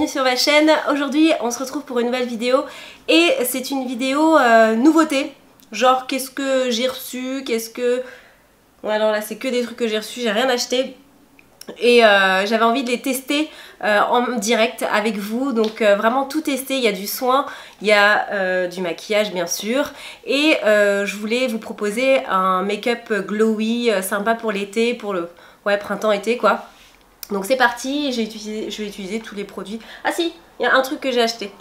sur ma chaîne. Aujourd'hui on se retrouve pour une nouvelle vidéo et c'est une vidéo nouveauté. Genre qu'est-ce que j'ai reçu, qu'est-ce que... Bon alors là c'est que des trucs que j'ai reçus, j'ai rien acheté. Et j'avais envie de les tester en direct avec vous, donc vraiment tout tester. Il y a du soin, il y a du maquillage bien sûr, et je voulais vous proposer un make-up glowy sympa pour l'été, pour le printemps-été quoi. Donc c'est parti, je vais utiliser tous les produits. Ah si, il y a un truc que j'ai acheté.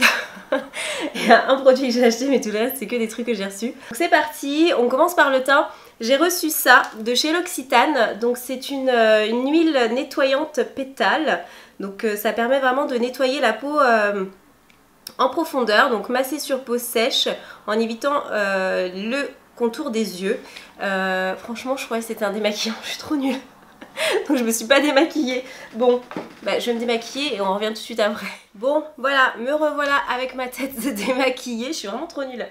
Il y a un produit que j'ai acheté mais tout le reste c'est que des trucs que j'ai reçus. Donc c'est parti, on commence par le teint. J'ai reçu ça de chez L'Occitane, donc c'est une huile nettoyante pétale. Donc ça permet vraiment de nettoyer la peau en profondeur, donc masser sur peau sèche en évitant le contour des yeux. Franchement je croyais que c'était un démaquillant, je suis trop nulle. Donc je me suis pas démaquillée. Bon, bah, je vais me démaquiller et on revient tout de suite après. Bon, voilà, me revoilà avec ma tête démaquillée. Je suis vraiment trop nulle.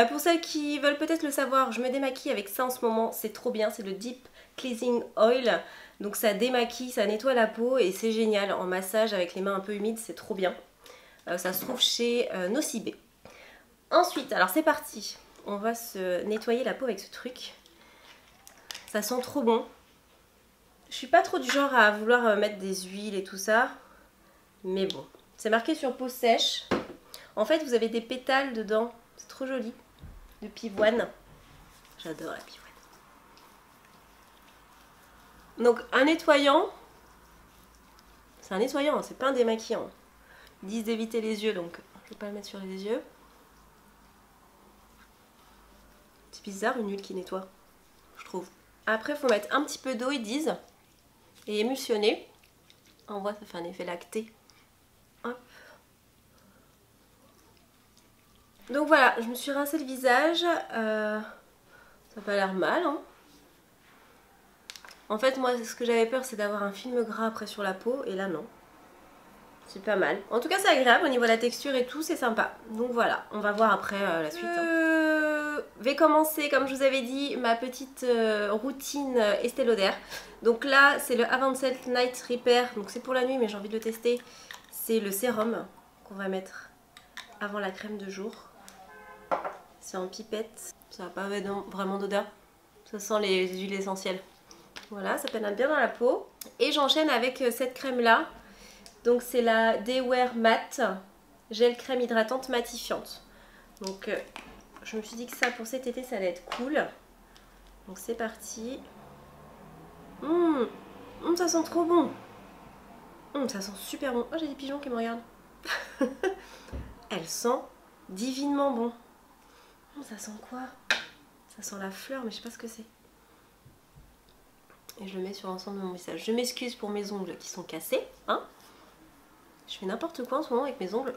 Pour celles qui veulent peut-être le savoir, je me démaquille avec ça en ce moment. C'est trop bien, c'est le Deep Cleansing Oil. Donc ça démaquille, ça nettoie la peau et c'est génial. En massage avec les mains un peu humides, c'est trop bien. Ça se trouve chez Nocibé. Ensuite, alors c'est parti. On va se nettoyer la peau avec ce truc. Ça sent trop bon. Je suis pas trop du genre à vouloir mettre des huiles et tout ça, mais bon, c'est marqué sur peau sèche. En fait, vous avez des pétales dedans, c'est trop joli, de pivoine. J'adore la pivoine. Donc un nettoyant, c'est un nettoyant, c'est pas un démaquillant. Ils disent d'éviter les yeux, donc je vais pas le mettre sur les yeux. C'est bizarre une huile qui nettoie, je trouve. Après, il faut mettre un petit peu d'eau, ils disent. Et émulsionner. On voit, ça fait un effet lacté. Hop. Donc voilà, je me suis rincé le visage. Ça n'a pas l'air mal. Hein. En fait, moi, ce que j'avais peur, c'est d'avoir un film gras après sur la peau. Et là, non. C'est pas mal. En tout cas, c'est agréable au niveau de la texture et tout. C'est sympa. Donc voilà, on va voir après la suite. Je vais commencer, comme je vous avais dit, ma petite routine Estée Lauder. Donc là, c'est le Avanced Night Repair. Donc c'est pour la nuit, mais j'ai envie de le tester. C'est le sérum qu'on va mettre avant la crème de jour. C'est en pipette. Ça n'a pas vraiment d'odeur. Ça sent les huiles essentielles. Voilà, ça pénètre bien dans la peau. Et j'enchaîne avec cette crème-là. Donc c'est la Day Wear Matte Gel Crème Hydratante Matifiante. Donc je me suis dit que ça pour cet été ça allait être cool. Donc c'est parti. Ça sent trop bon. Ça sent super bon. Oh j'ai des pigeons qui me regardent. Elle sent divinement bon. Ça sent quoi? Ça sent la fleur mais je sais pas ce que c'est. Et je le mets sur l'ensemble de mon visage. Je m'excuse pour mes ongles qui sont cassés. Hein, je fais n'importe quoi en ce moment avec mes ongles.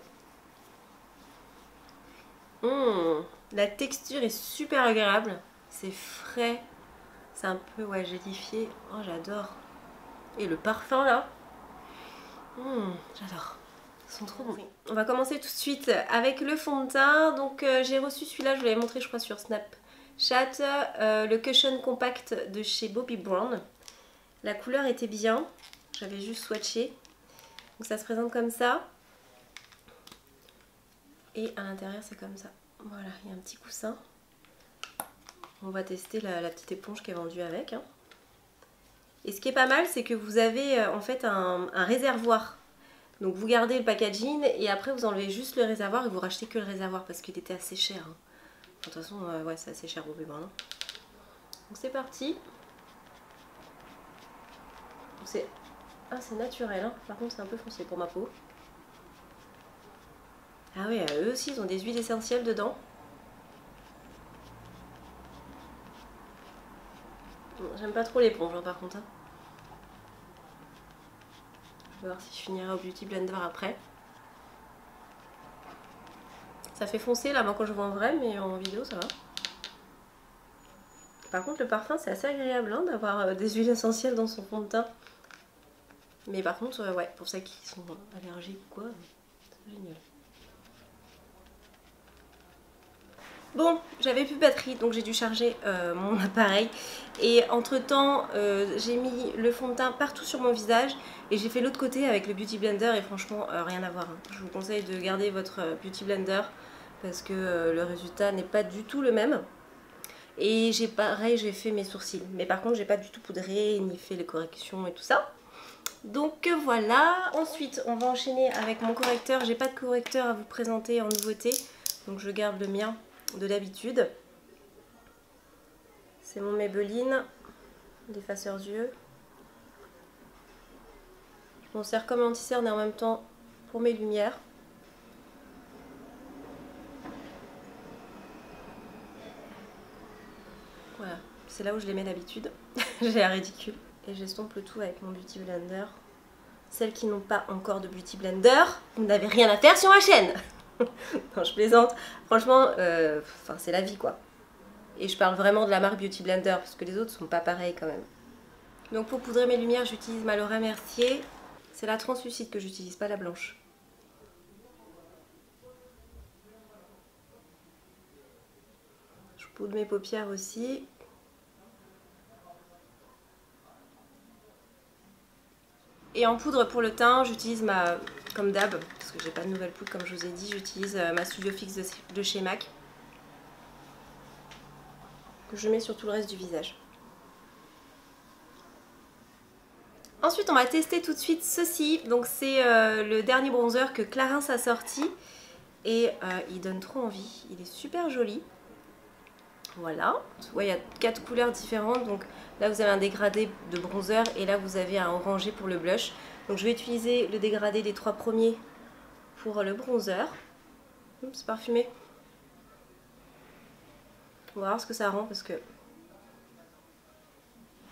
La texture est super agréable. C'est frais. C'est un peu gélifié. Oh j'adore. Et le parfum là. J'adore. Ils sont trop bons. On va commencer tout de suite avec le fond de teint. Donc j'ai reçu celui-là, je vous l'avais montré je crois sur Snapchat. Le Cushion Compact de chez Bobbi Brown. La couleur était bien. J'avais juste swatché. Donc ça se présente comme ça. Et à l'intérieur c'est comme ça. Voilà, il y a un petit coussin. On va tester la petite éponge qui est vendue avec. Hein. Et ce qui est pas mal, c'est que vous avez en fait un réservoir. Donc vous gardez le packaging et après vous enlevez juste le réservoir et vous rachetez que le réservoir parce qu'il était assez cher. Hein. De toute façon, ouais, c'est assez cher au Bobbi Brown. Donc c'est parti. C'est naturel, hein. Par contre c'est un peu foncé pour ma peau. Ah oui, eux aussi ils ont des huiles essentielles dedans. J'aime pas trop l'éponge hein, par contre. Hein. Je vais voir si je finirai au Beauty Blender après. Ça fait foncer là, moi quand je vois en vrai, mais en vidéo ça va. Par contre le parfum c'est assez agréable hein, d'avoir des huiles essentielles dans son fond de teint. Mais par contre, ouais, pour ceux qui sont allergiques ou quoi, c'est génial. Bon, j'avais plus de batterie donc j'ai dû charger mon appareil et entre temps j'ai mis le fond de teint partout sur mon visage et j'ai fait l'autre côté avec le Beauty Blender et franchement rien à voir. Hein. Je vous conseille de garder votre Beauty Blender parce que le résultat n'est pas du tout le même. Et pareil, j'ai fait mes sourcils mais par contre j'ai pas du tout poudré ni fait les corrections et tout ça. Donc voilà, ensuite on va enchaîner avec mon correcteur. J'ai pas de correcteur à vous présenter en nouveauté donc je garde le mien de d'habitude. C'est mon Maybelline d'effaceur d'yeux. Je m'en sers comme anti-cerne et en même temps pour mes lumières. Voilà, c'est là où je les mets d'habitude. J'ai l'air ridicule. Et j'estompe le tout avec mon Beauty Blender. Celles qui n'ont pas encore de Beauty Blender, vous n'avez rien à faire sur ma chaîne. Non, je plaisante. Franchement, c'est la vie quoi. Et je parle vraiment de la marque Beauty Blender parce que les autres sont pas pareils quand même. Donc pour poudrer mes lumières, j'utilise ma Laura Mercier. C'est la translucide que j'utilise, pas la blanche. Je poudre mes paupières aussi. Et en poudre pour le teint, j'utilise comme d'hab, parce que j'ai pas de nouvelle poudre comme je vous ai dit, j'utilise ma Studio Fix de chez MAC. Que je mets sur tout le reste du visage. Ensuite on va tester tout de suite ceci, donc c'est le dernier bronzer que Clarins a sorti. Et il donne trop envie, il est super joli. Voilà, ouais, il y a 4 couleurs différentes, donc là vous avez un dégradé de bronzer et là vous avez un orangé pour le blush. Donc je vais utiliser le dégradé des 3 premiers pour le bronzer. C'est parfumé. On va voir ce que ça rend parce que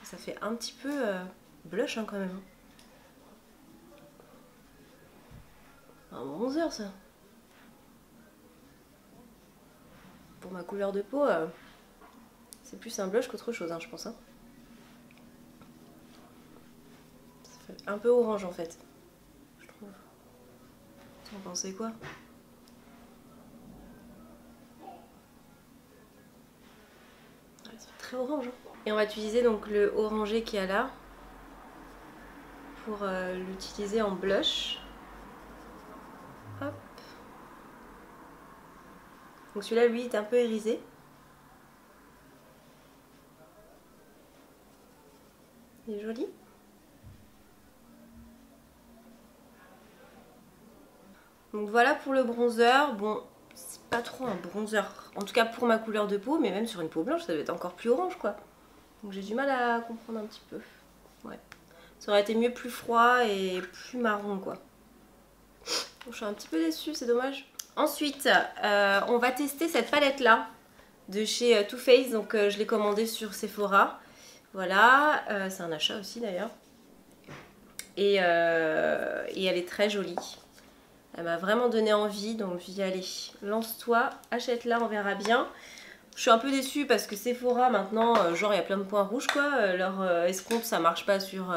ça fait un petit peu blush hein, quand même. Un bronzer ça. Pour ma couleur de peau, c'est plus un blush qu'autre chose, hein, je pense. Hein. Ça fait un peu orange en fait, je trouve. Vous en pensez quoi? Ouais, ça fait très orange. Hein. Et on va utiliser donc le orangé qu'il y a là pour l'utiliser en blush. Hop. Donc celui-là, lui, est un peu irisé. Il est joli. Donc voilà pour le bronzer. Bon, c'est pas trop un bronzer. En tout cas pour ma couleur de peau, mais même sur une peau blanche, ça doit être encore plus orange, quoi. Donc j'ai du mal à comprendre un petit peu. Ouais. Ça aurait été mieux plus froid et plus marron, quoi. Donc, je suis un petit peu déçue, c'est dommage. Ensuite, on va tester cette palette-là de chez Too Faced. Donc je l'ai commandée sur Sephora. Voilà, c'est un achat aussi d'ailleurs. Et elle est très jolie. Elle m'a vraiment donné envie, donc je me suis dit allez, lance-toi, achète-la, on verra bien. Je suis un peu déçue parce que Sephora maintenant, genre il y a plein de points rouges quoi. Leur escompte ça marche pas sur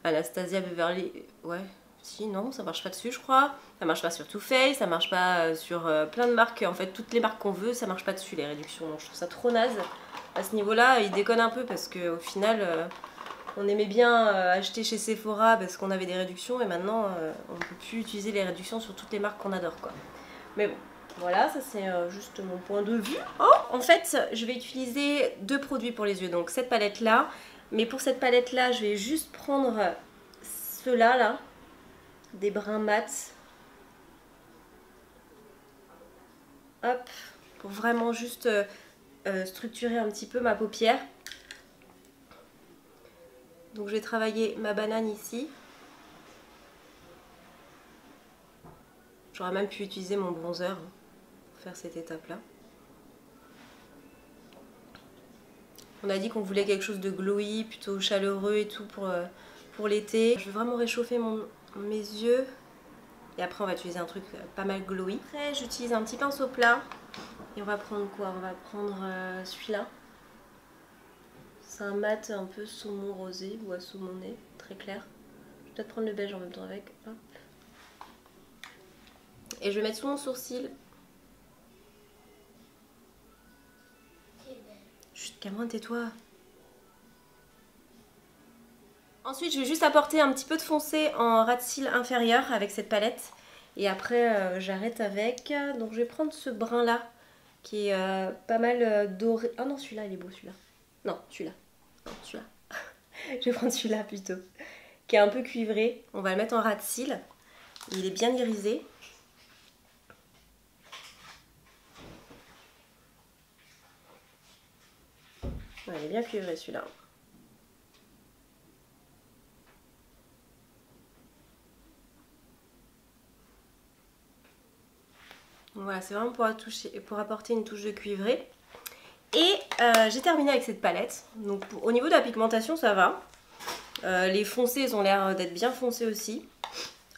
Anastasia Beverly. Ouais, si, non, ça marche pas dessus je crois. Ça marche pas sur Too Faced, ça marche pas sur plein de marques. En fait, toutes les marques qu'on veut, ça marche pas dessus les réductions. Donc je trouve ça trop naze. À ce niveau-là, ils déconnent un peu parce qu'au final, on aimait bien acheter chez Sephora parce qu'on avait des réductions et maintenant on ne peut plus utiliser les réductions sur toutes les marques qu'on adore quoi. Mais bon, voilà, ça c'est juste mon point de vue. Oh, en fait, je vais utiliser 2 produits pour les yeux, donc cette palette là. Mais pour cette palette là, je vais juste prendre ceux-là là, des bruns mat. Hop, pour vraiment juste structurer un petit peu ma paupière. Donc je vais travailler ma banane ici. J'aurais même pu utiliser mon bronzer pour faire cette étape-là. On a dit qu'on voulait quelque chose de glowy, plutôt chaleureux et tout pour l'été. Je vais vraiment réchauffer mes yeux. Et après on va utiliser un truc pas mal glowy. Après j'utilise un petit pinceau plat. Et on va prendre quoi? On va prendre celui-là. C'est un mat un peu saumon rosé ou à saumonné, très clair. Je vais peut-être prendre le beige en même temps avec. Hop. Et je vais mettre sous mon sourcil. chut, Cameron, tais-toi. Ensuite, je vais juste apporter un petit peu de foncé en ras de cils inférieur avec cette palette. Et après, j'arrête avec. Donc, je vais prendre ce brun-là qui est pas mal doré. Ah non, celui-là, il est beau, celui-là. Non, celui-là. Non, celui-là. Je vais prendre celui-là plutôt. Qui est un peu cuivré. On va le mettre en ras de cils. Il est bien irisé. Ouais, il est bien cuivré celui-là. Voilà, c'est vraiment pour apporter une touche de cuivré. Et j'ai terminé avec cette palette. Donc au niveau de la pigmentation, ça va. Les foncés, ils ont l'air d'être bien foncés aussi.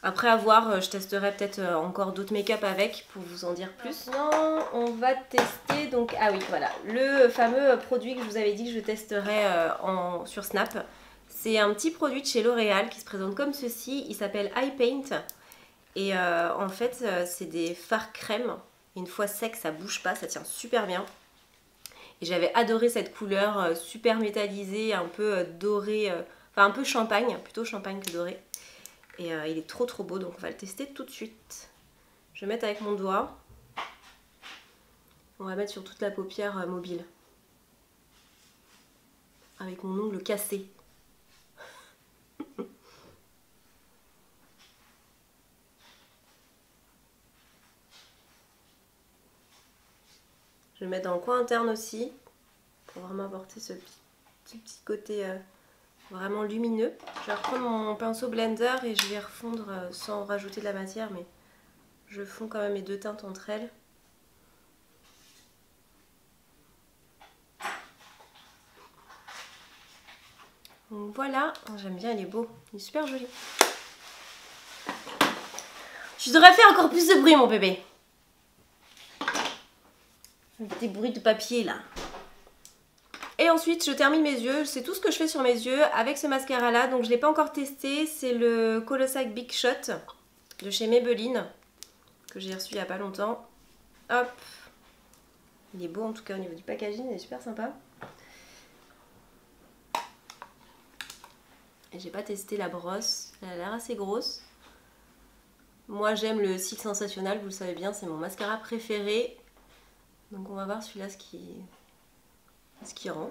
Après à voir, je testerai peut-être encore d'autres make-up avec pour vous en dire plus. Maintenant, on va tester donc, ah oui, voilà, le fameux produit que je vous avais dit que je testerai sur Snap. C'est un petit produit de chez L'Oréal qui se présente comme ceci. Il s'appelle Eye Paint. Et en fait, c'est des fards crème. Une fois sec, ça bouge pas, ça tient super bien. Et j'avais adoré cette couleur super métallisée, un peu dorée, enfin un peu champagne, plutôt champagne que doré. Et il est trop beau, donc on va le tester tout de suite. Je vais mettre avec mon doigt. On va mettre sur toute la paupière mobile. Avec mon ongle cassé. Je vais mettre dans le coin interne aussi, pour vraiment apporter ce petit côté vraiment lumineux. Je vais reprendre mon pinceau blender et je vais refondre sans rajouter de la matière, mais je fonds quand même mes deux teintes entre elles. Donc voilà, j'aime bien, il est beau, il est super joli. Tu devrais faire encore plus de bruit, mon bébé. Des bruits de papier là. Et ensuite je termine mes yeux, c'est tout ce que je fais sur mes yeux avec ce mascara là, donc je ne l'ai pas encore testé, c'est le Colossal Big Shot de chez Maybelline que j'ai reçu il n'y a pas longtemps. Hop, il est beau en tout cas au niveau du packaging, il est super sympa. Et j'ai pas testé la brosse, elle a l'air assez grosse. Moi j'aime le cil sensationnel, vous le savez bien, c'est mon mascara préféré. Donc on va voir celui-là ce qui rend.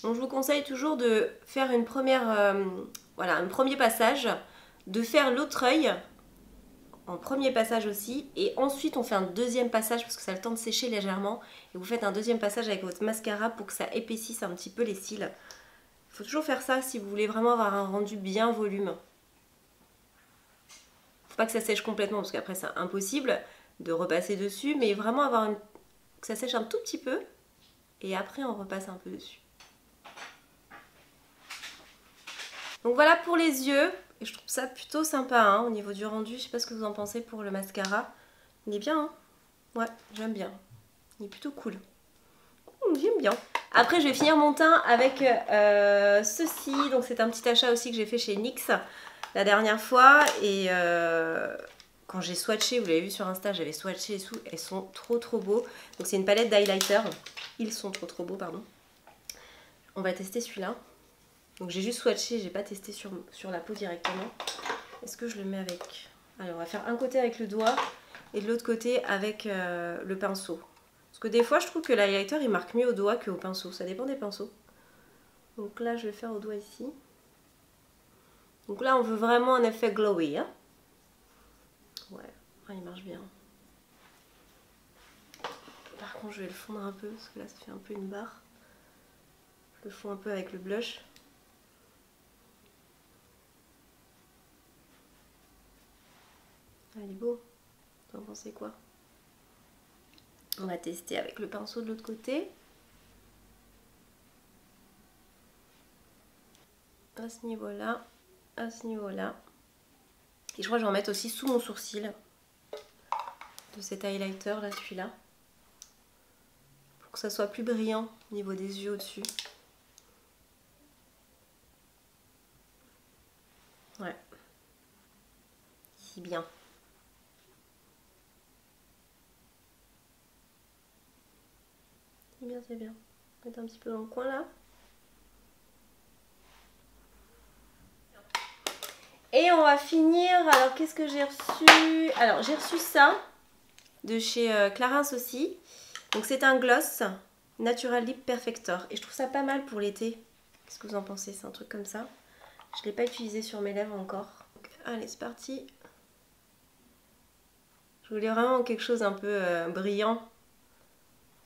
Donc je vous conseille toujours de faire une première, voilà, un premier passage, de faire l'autre œil en premier passage aussi, et ensuite on fait un deuxième passage parce que ça a le temps de sécher légèrement, et vous faites un deuxième passage avec votre mascara pour que ça épaississe un petit peu les cils. Il faut toujours faire ça si vous voulez vraiment avoir un rendu bien volume. Faut pas que ça sèche complètement parce qu'après c'est impossible de repasser dessus, mais vraiment avoir que ça sèche un tout petit peu et après on repasse un peu dessus. Donc voilà pour les yeux, et je trouve ça plutôt sympa hein, au niveau du rendu. Je sais pas ce que vous en pensez pour le mascara. Il est bien hein. Ouais, j'aime bien. Il est plutôt cool. J'aime bien. Après je vais finir mon teint avec ceci. Donc c'est un petit achat aussi que j'ai fait chez NYX la dernière fois. Et quand j'ai swatché, vous l'avez vu sur Insta, j'avais swatché les sous. Elles sont trop beaux. Donc c'est une palette d'highlighter. Ils sont trop beaux, pardon. On va tester celui-là. Donc j'ai juste swatché, j'ai pas testé sur la peau directement. Est-ce que je le mets avec... Allez, on va faire un côté avec le doigt et de l'autre côté avec le pinceau. Parce que des fois je trouve que l'highlighter il marque mieux au doigt qu'au pinceau, ça dépend des pinceaux. Donc là je vais faire au doigt ici. Donc là on veut vraiment un effet glowy. Hein, ouais, ah, il marche bien. Par contre je vais le fondre un peu parce que là ça fait un peu une barre. Je le fonds un peu avec le blush. Ah, il est beau. Vous en pensez quoi? On va tester avec le pinceau de l'autre côté. À ce niveau-là, à ce niveau-là. Et je crois que je vais en mettre aussi sous mon sourcil. De cet highlighter là, celui-là. Pour que ça soit plus brillant au niveau des yeux au-dessus. Ouais. Si bien. C'est bien, c'est bien. Mettre un petit peu dans le coin là. Et on va finir, alors qu'est-ce que j'ai reçu? Alors j'ai reçu ça de chez Clarins aussi. Donc c'est un gloss Natural Lip Perfector. Et je trouve ça pas mal pour l'été. Qu'est-ce que vous en pensez? C'est un truc comme ça. Je ne l'ai pas utilisé sur mes lèvres encore. Donc, allez, c'est parti. Je voulais vraiment quelque chose un peu brillant.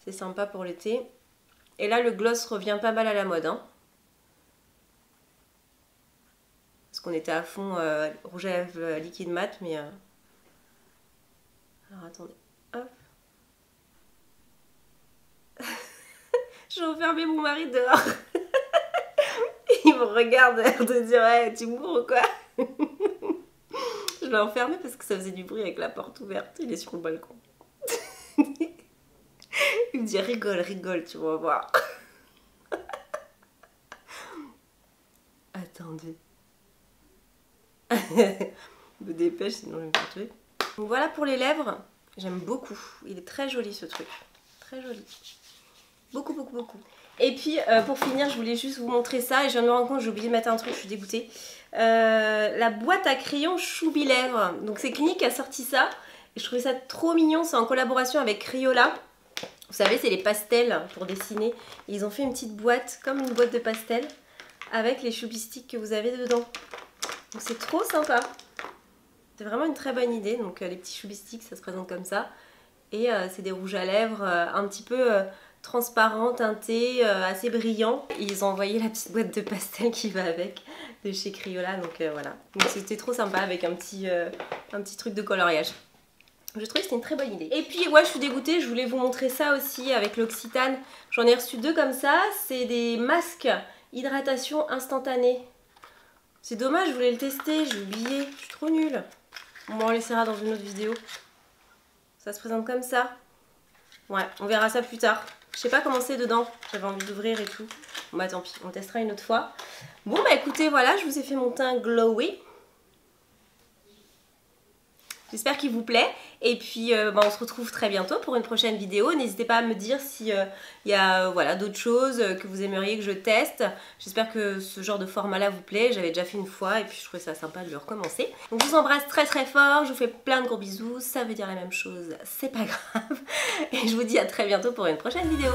C'est sympa pour l'été. Et là le gloss revient pas mal à la mode, hein. Parce qu'on était à fond rouge à lèvres liquide mat, mais... Alors attendez, hop. J'ai enfermé mon mari dehors. Il me regarde l'air de dire hey, tu mourres ou quoi? Je l'ai enfermé parce que ça faisait du bruit avec la porte ouverte. Il est sur le balcon. Il me dit rigole, rigole, tu vas voir. Attendez. Je me dépêche sinon je vais me faire tuer. Donc voilà pour les lèvres. J'aime beaucoup. Il est très joli ce truc. Très joli. Beaucoup, beaucoup, beaucoup. Et puis pour finir, je voulais juste vous montrer ça. Et je viens de me rendre compte, j'ai oublié de mettre un truc, je suis dégoûtée. La boîte à crayons Choubi Lèvres. Donc c'est Clinique qui a sorti ça. Et je trouvais ça trop mignon. C'est en collaboration avec Crayola. Vous savez, c'est les pastels pour dessiner. Et ils ont fait une petite boîte, comme une boîte de pastel, avec les Choubi Sticks que vous avez dedans. Donc c'est trop sympa. C'est vraiment une très bonne idée. Donc les petits Choubi Sticks, ça se présente comme ça. Et c'est des rouges à lèvres un petit peu transparents, teintés, assez brillants. Et ils ont envoyé la petite boîte de pastel qui va avec de chez Crayola. Donc voilà. Donc c'était trop sympa avec un petit truc de coloriage. Je trouvais que c'était une très bonne idée. Et puis ouais, je suis dégoûtée, je voulais vous montrer ça aussi avec l'Occitane. J'en ai reçu deux comme ça. C'est des masques hydratation instantanée. C'est dommage, je voulais le tester, j'ai oublié. Je suis trop nulle. On m'en laissera dans une autre vidéo. Ça se présente comme ça. Ouais, on verra ça plus tard. Je sais pas comment c'est dedans. J'avais envie d'ouvrir et tout. Bon bah tant pis, on testera une autre fois. Bon bah écoutez, voilà, je vous ai fait mon teint glowy. J'espère qu'il vous plaît. Et puis bah, on se retrouve très bientôt pour une prochaine vidéo. N'hésitez pas à me dire s'il y a voilà, d'autres choses que vous aimeriez que je teste. J'espère que ce genre de format-là vous plaît. J'avais déjà fait une fois et puis je trouvais ça sympa de le recommencer. Donc je vous embrasse très très fort. Je vous fais plein de gros bisous. Ça veut dire la même chose, c'est pas grave. Et je vous dis à très bientôt pour une prochaine vidéo.